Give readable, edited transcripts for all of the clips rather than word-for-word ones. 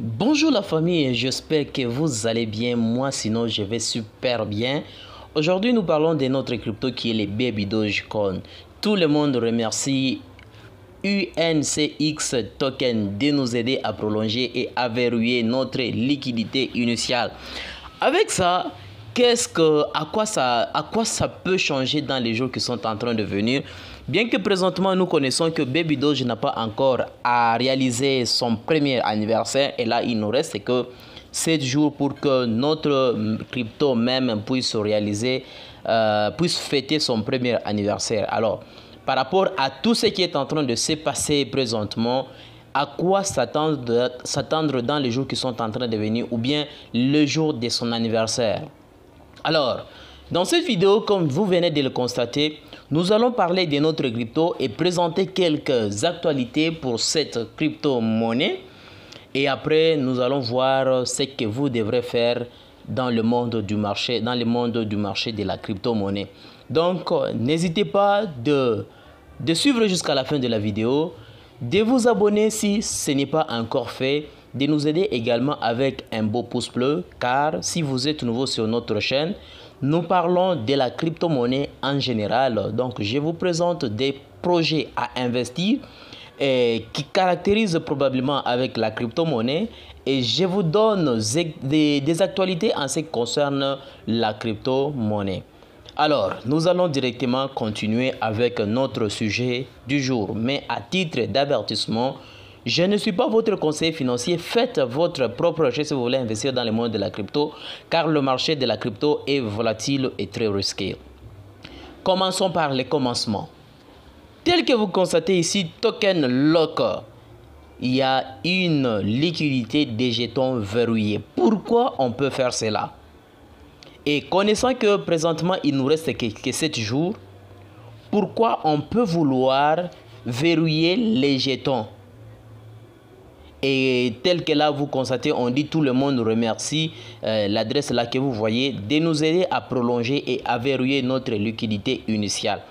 Bonjour la famille, j'espère que vous allez bien. Moi sinon je vais super bien. Aujourd'hui nous parlons de notre crypto qui est le Baby Dogecoin. Tout le monde remercie UNCX Token de nous aider à prolonger et à verrouiller notre liquidité initiale. Avec ça, à quoi ça peut changer dans les jours qui sont en train de venir? Bien que présentement nous connaissons que Baby Doge n'a pas encore à réaliser son premier anniversaire, et là il nous reste que 7 jours pour que notre crypto même puisse réaliser, puisse fêter son premier anniversaire. Alors, par rapport à tout ce qui est en train de se passer présentement, à quoi s'attendre dans les jours qui sont en train de venir ou bien le jour de son anniversaire? Alors, dans cette vidéo, comme vous venez de le constater, nous allons parler de notre crypto et présenter quelques actualités pour cette crypto-monnaie. Et après, nous allons voir ce que vous devrez faire dans le monde du marché, de la crypto-monnaie. Donc, n'hésitez pas de suivre jusqu'à la fin de la vidéo, de vous abonner si ce n'est pas encore fait, de nous aider également avec un beau pouce bleu, car si vous êtes nouveau sur notre chaîne, nous parlons de la crypto-monnaie en général. Donc, je vous présente des projets à investir qui caractérisent probablement avec la crypto-monnaie et je vous donne des actualités en ce qui concerne la crypto-monnaie. Alors, nous allons directement continuer avec notre sujet du jour. Mais à titre d'avertissement, je ne suis pas votre conseiller financier. Faites votre propre recherche si vous voulez investir dans le monde de la crypto, car le marché de la crypto est volatile et très risqué. Commençons par les commencements. Tel que vous constatez ici, Token Locker, il y a une liquidité des jetons verrouillés. Pourquoi on peut faire cela? Et connaissant que présentement, il nous reste que 7 jours, pourquoi on peut vouloir verrouiller les jetons? Et tel que là, vous constatez, on dit tout le monde remercie l'adresse là que vous voyez de nous aider à prolonger et à verrouiller notre liquidité initiale.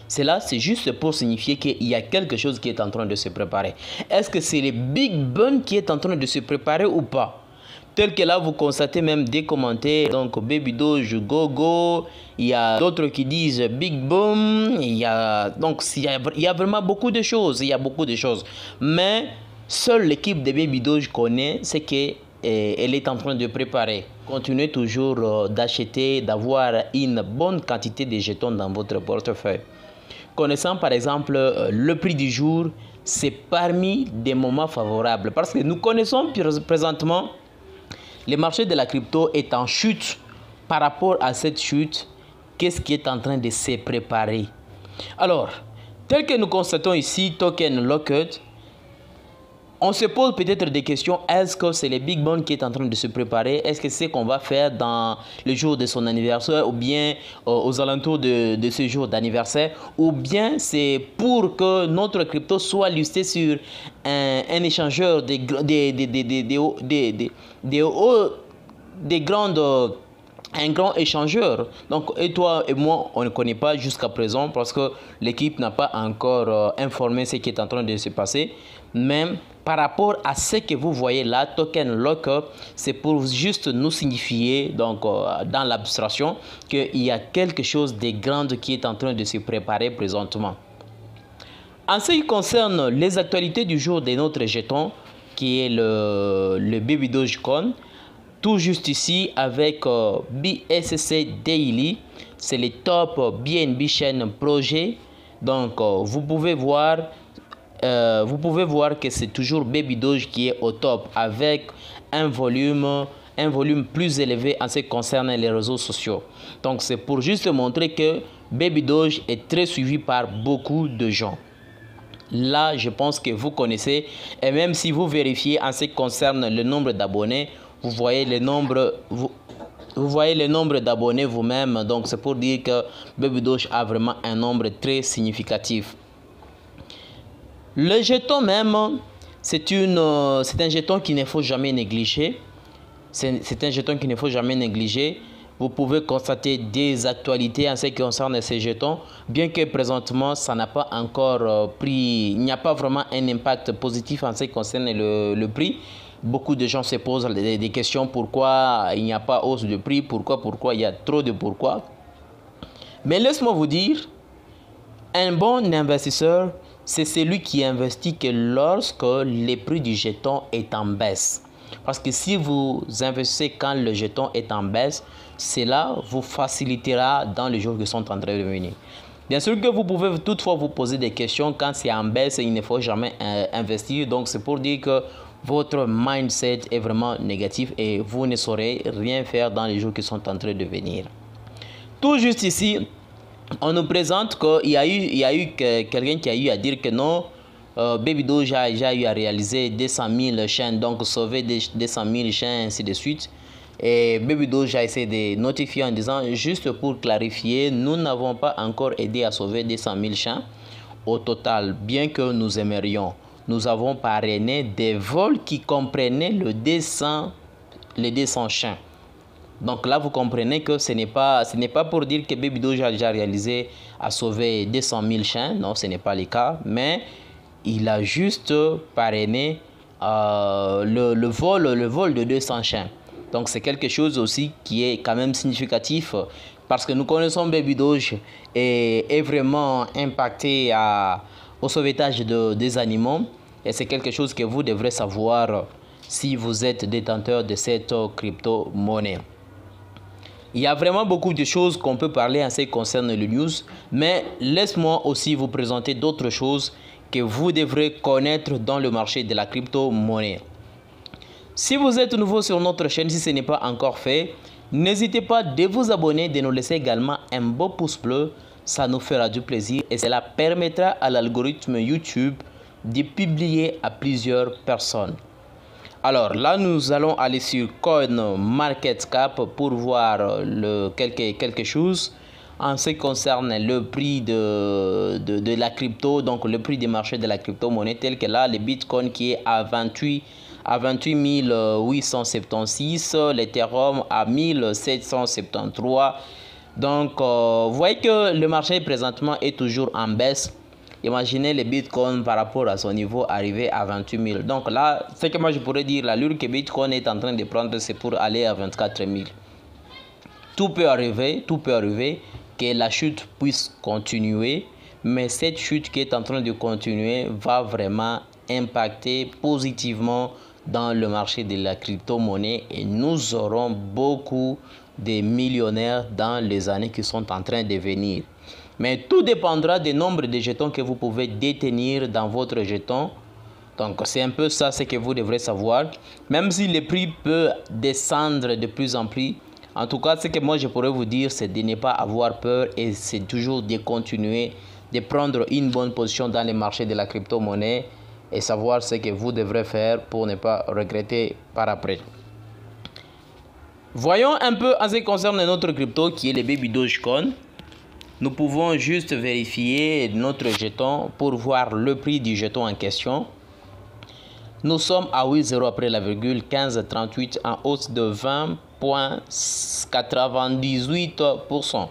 Cela, c'est juste pour signifier qu'il y a quelque chose qui est en train de se préparer. Est-ce que c'est le Big Bang qui est en train de se préparer ou pas? Tel que là, vous constatez même des commentaires. Donc, Baby Doge, Go Go. Il y a d'autres qui disent Big Boom. Il y a vraiment beaucoup de choses. Il y a beaucoup de choses. Mais seule l'équipe de Baby Doge connaît ce qu'elle est en train de préparer. Continuez toujours d'acheter, d'avoir une bonne quantité de jetons dans votre portefeuille. Connaissant par exemple le prix du jour, c'est parmi des moments favorables. Parce que nous connaissons présentement le marché de la crypto est en chute. Par rapport à cette chute, qu'est-ce qui est en train de se préparer? Alors, tel que nous constatons ici, Token Locked, on se pose peut-être des questions. Est-ce que c'est le Big Bang qui est en train de se préparer? Est-ce que c'est qu'on va faire dans le jour de son anniversaire ou bien aux alentours de ce jour d'anniversaire? Ou bien c'est pour que notre crypto soit listé sur un échangeur des grandes... un grand échangeur. Donc, et toi et moi, on ne connaît pas jusqu'à présent parce que l'équipe n'a pas encore informé ce qui est en train de se passer. Même par rapport à ce que vous voyez là, Token Locker, c'est pour juste nous signifier, donc dans l'abstraction, qu'il y a quelque chose de grand qui est en train de se préparer présentement. En ce qui concerne les actualités du jour de notre jeton, qui est le Baby Dogecoin, tout juste ici avec BSC Daily, c'est le top BNB Chain Projet. Donc vous pouvez voir que c'est toujours Baby Doge qui est au top avec un volume plus élevé en ce qui concerne les réseaux sociaux. Donc c'est pour juste montrer que Baby Doge est très suivi par beaucoup de gens. Là, je pense que vous connaissez, et même si vous vérifiez en ce qui concerne le nombre d'abonnés, vous voyez le nombre d'abonnés vous-même. Donc c'est pour dire que Baby Doge a vraiment un nombre très significatif. Le jeton même, c'est un jeton qu'il ne faut jamais négliger. C'est un jeton qu'il ne faut jamais négliger. Vous pouvez constater des actualités en ce qui concerne ces jetons, bien que présentement, ça n'a pas encore pris, il n'y a pas vraiment un impact positif en ce qui concerne le prix. Beaucoup de gens se posent des questions. Pourquoi il n'y a pas hausse de prix? Pourquoi il y a trop de pourquoi? Mais laisse-moi vous dire, un bon investisseur, c'est celui qui investit que lorsque le prix du jeton est en baisse. Parce que si vous investissez quand le jeton est en baisse, cela vous facilitera dans les jours qui sont en train de venir. Bien sûr que vous pouvez toutefois vous poser des questions quand c'est en baisse, il ne faut jamais investir. Donc c'est pour dire que votre mindset est vraiment négatif et vous ne saurez rien faire dans les jours qui sont en train de venir. Tout juste ici, on nous présente qu'il y a eu quelqu'un qui a eu à dire que non, Baby Doge a eu à réaliser 200 000 chaînes, donc sauver 200 000 chaînes, ainsi de suite. Et Baby Doge a essayé de notifier en disant, juste pour clarifier, nous n'avons pas encore aidé à sauver 200 000 chaînes au total, bien que nous aimerions. Nous avons parrainé des vols qui comprenaient les 200 chaînes. Donc là, vous comprenez que ce n'est pas pour dire que Baby Doge a déjà réalisé à sauver 200 000 chiens. Non, ce n'est pas le cas. Mais il a juste parrainé le vol de 200 chiens. Donc c'est quelque chose aussi qui est quand même significatif parce que nous connaissons Baby Doge et est vraiment impacté au sauvetage des animaux. Et c'est quelque chose que vous devrez savoir si vous êtes détenteur de cette crypto-monnaie. Il y a vraiment beaucoup de choses qu'on peut parler en ce qui concerne le news, mais laisse-moi aussi vous présenter d'autres choses que vous devrez connaître dans le marché de la crypto-monnaie. Si vous êtes nouveau sur notre chaîne, si ce n'est pas encore fait, n'hésitez pas de vous abonner, de nous laisser également un beau pouce bleu, ça nous fera du plaisir et cela permettra à l'algorithme YouTube de publier à plusieurs personnes. Alors là, nous allons aller sur CoinMarketCap pour voir quelque chose en ce qui concerne le prix de la crypto, donc le prix des marchés de la crypto-monnaie, tel que là, le Bitcoin qui est à 28 876, l'Ethereum à 1773. Donc, vous voyez que le marché présentement est toujours en baisse. Imaginez le Bitcoin par rapport à son niveau arrivé à 28 000. Donc là, ce que moi je pourrais dire, l'allure que Bitcoin est en train de prendre, c'est pour aller à 24 000. Tout peut arriver que la chute puisse continuer. Mais cette chute qui est en train de continuer va vraiment impacter positivement dans le marché de la crypto-monnaie. Et nous aurons beaucoup de millionnaires dans les années qui sont en train de venir. Mais tout dépendra du nombre de jetons que vous pouvez détenir dans votre jeton. Donc c'est un peu ça ce que vous devrez savoir. Même si le prix peut descendre de plus en plus, en tout cas ce que moi je pourrais vous dire, c'est de ne pas avoir peur et c'est toujours de continuer de prendre une bonne position dans les marchés de la crypto-monnaie et savoir ce que vous devrez faire pour ne pas regretter par après. Voyons un peu en ce qui concerne notre crypto qui est le Baby Dogecoin. Nous pouvons juste vérifier notre jeton pour voir le prix du jeton en question. Nous sommes à 8,0 après la virgule 15,38 en hausse de 20,98%.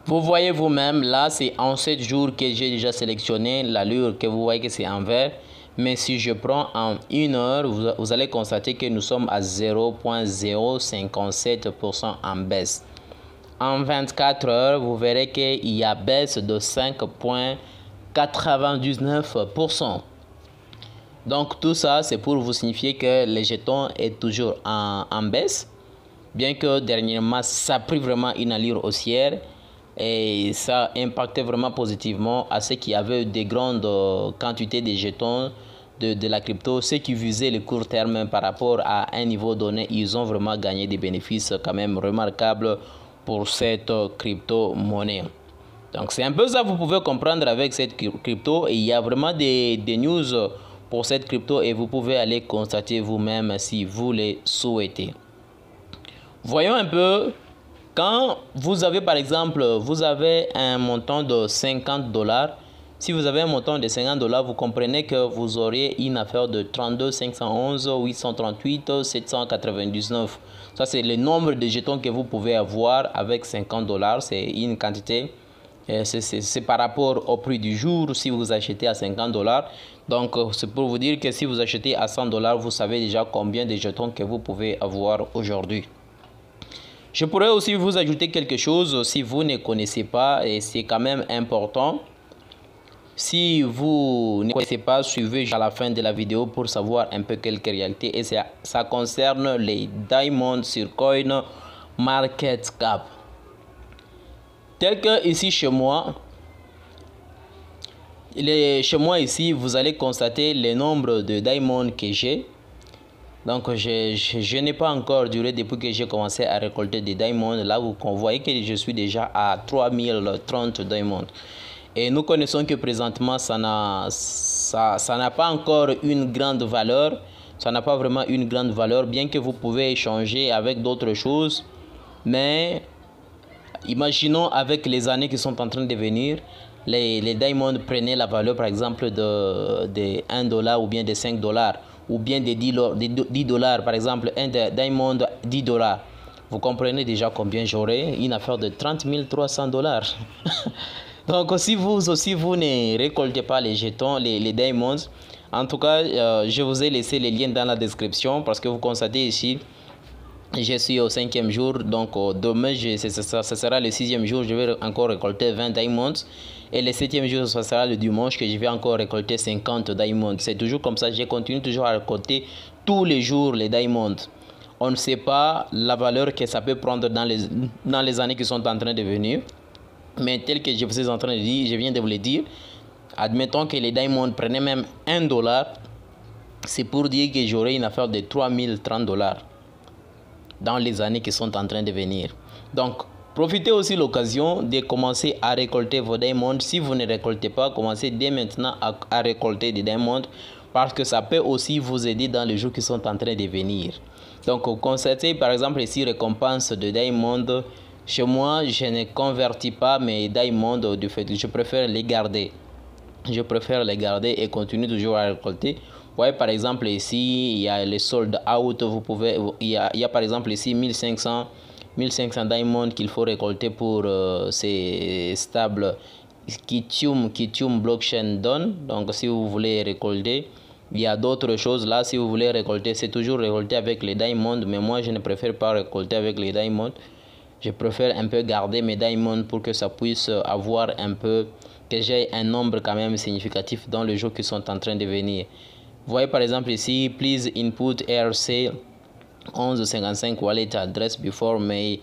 Vous voyez vous-même, là c'est en 7 jours que j'ai déjà sélectionné l'allure que vous voyez que c'est en vert. Mais si je prends en 1 heure, vous allez constater que nous sommes à 0,057% en baisse. En 24 heures, vous verrez qu'il y a baisse de 5,99%. Donc tout ça, c'est pour vous signifier que le jeton est toujours en baisse. Bien que dernièrement, ça a pris vraiment une allure haussière. Et ça a impacté vraiment positivement à ceux qui avaient des grandes quantités de jetons de la crypto. Ceux qui visaient le court terme par rapport à un niveau donné, ils ont vraiment gagné des bénéfices quand même remarquables pour cette crypto-monnaie. Donc c'est un peu ça que vous pouvez comprendre avec cette crypto. Et il y a vraiment des news pour cette crypto et vous pouvez aller constater vous-même si vous les souhaitez. Voyons un peu, quand vous avez par exemple, vous avez un montant de 50 $. Si vous avez un montant de 50 $, vous comprenez que vous aurez une affaire de 32 511 838 799. Ça, c'est le nombre de jetons que vous pouvez avoir avec 50 $. C'est une quantité C'est par rapport au prix du jour si vous achetez à 50 $. Donc, c'est pour vous dire que si vous achetez à 100 $, vous savez déjà combien de jetons que vous pouvez avoir aujourd'hui. Je pourrais aussi vous ajouter quelque chose si vous ne connaissez pas, et c'est quand même important. Si vous ne connaissez pas, suivez jusqu'à la fin de la vidéo pour savoir un peu quelques réalités. Et ça concerne les Diamond sur Coin Market Cap. Tel que ici chez moi, ici, vous allez constater le nombre de diamonds que j'ai. Donc, je n'ai pas encore duré depuis que j'ai commencé à récolter des diamonds. Là, vous voyez que je suis déjà à 3030 diamonds. Et nous connaissons que présentement, ça n'a pas encore une grande valeur. Ça n'a pas vraiment une grande valeur, bien que vous pouvez échanger avec d'autres choses. Mais imaginons avec les années qui sont en train de venir, les diamonds prenaient la valeur par exemple de 1 $ ou bien de 5 $ ou bien de 10 $. Par exemple, un diamond 10 $. Vous comprenez déjà combien j'aurai une affaire de 30 300 $. Donc si vous aussi vous ne récoltez pas les jetons, les diamonds, en tout cas, je vous ai laissé les liens dans la description parce que vous constatez ici, je suis au 5e jour, donc demain, ce sera le 6e jour, je vais encore récolter 20 diamonds. Et le 7e jour, ce sera le dimanche que je vais encore récolter 50 diamonds. C'est toujours comme ça, je continue toujours à récolter tous les jours les diamonds. On ne sait pas la valeur que ça peut prendre dans les années qui sont en train de venir. Mais tel que je vous suis en train de dire, je viens de vous le dire, admettons que les diamonds prenaient même 1 $, c'est pour dire que j'aurai une affaire de 3030 $ dans les années qui sont en train de venir. Donc, profitez aussi de l'occasion de commencer à récolter vos diamonds. Si vous ne récoltez pas, commencez dès maintenant à récolter des diamonds parce que ça peut aussi vous aider dans les jours qui sont en train de venir. Donc, constatez par exemple ici récompense de diamonds. Chez moi, je ne convertis pas mes diamonds du fait que je préfère les garder. Je préfère les garder et continuer toujours à récolter. Vous voyez par exemple ici, il y a les sold out. Il y a par exemple ici 1500 diamonds qu'il faut récolter pour ces stables Kithium Blockchain Don. Donc si vous voulez récolter, il y a d'autres choses là. Si vous voulez récolter, c'est toujours récolter avec les diamonds. Mais moi, je ne préfère pas récolter avec les diamonds. Je préfère un peu garder mes diamonds pour que ça puisse avoir un peu, que j'ai un nombre quand même significatif dans les jours qui sont en train de venir. Vous voyez par exemple ici, please input ERC 1155 wallet address before May.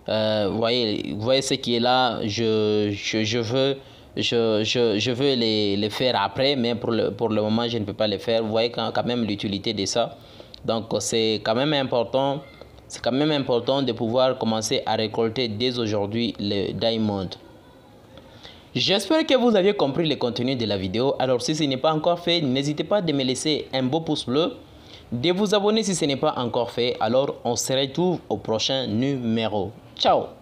Vous voyez ce qui est là. Je veux les faire après, mais pour le moment, je ne peux pas les faire. Vous voyez quand même l'utilité de ça. Donc, c'est quand même important. C'est quand même important de pouvoir commencer à récolter dès aujourd'hui les diamonds. J'espère que vous avez compris le contenu de la vidéo. Alors si ce n'est pas encore fait, n'hésitez pas de me laisser un beau pouce bleu, de vous abonner si ce n'est pas encore fait. Alors on se retrouve au prochain numéro. Ciao!